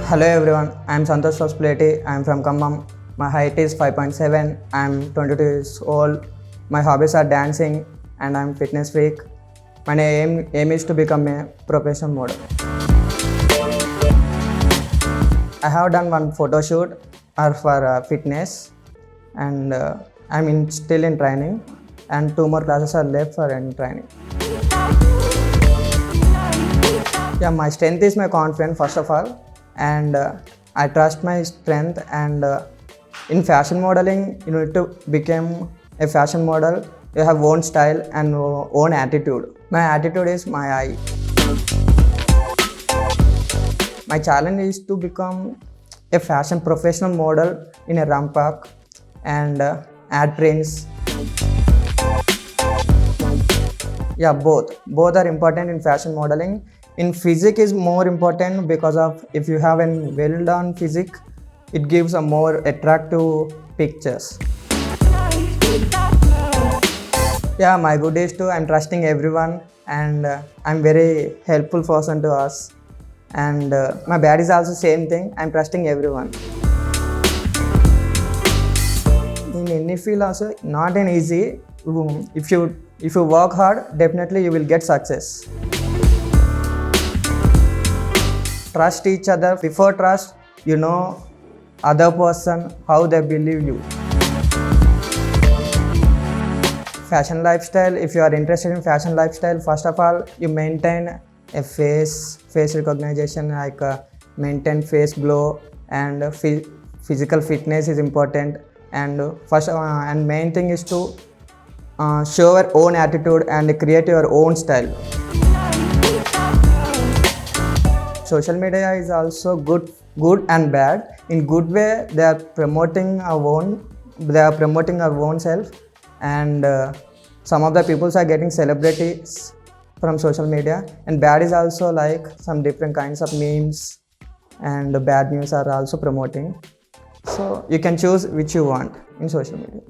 Hello everyone, I am Santosh Pasupuleti. I am from Khammam. My height is 5.7. I am 22 years old. My hobbies are dancing and I am fitness freak. My aim is to become a professional model. I have done one photo shoot for fitness and I am still in training and 2 more classes are left for in training. Yeah, my strength is my confidence first of all, and I trust my strength. And in fashion modeling, you need to become a fashion model. You have own style and own attitude. My attitude is my eye. My challenge is to become a fashion professional model in a rampark and ad prints. Yeah, both are important in fashion modeling. In physique is more important because of if you have a well done physique, it gives a more attractive pictures. Yeah, my good is too. I'm trusting everyone and I'm very helpful person to us. And my bad is also same thing. I'm trusting everyone. In any field also, not an easy. If you work hard, definitely you will get success. Trust each other. Before trust, you know other person, how they believe you. Fashion lifestyle, if you are interested in fashion lifestyle, first of all, you maintain a face recognition, like maintain face glow, and physical fitness is important. And and main thing is to show your own attitude and create your own style. Social media is also good and bad. In good way, they are promoting our own self, and some of the people are getting celebrities from social media. And bad is also like some different kinds of memes and bad news are also promoting. So you can choose which you want in social media.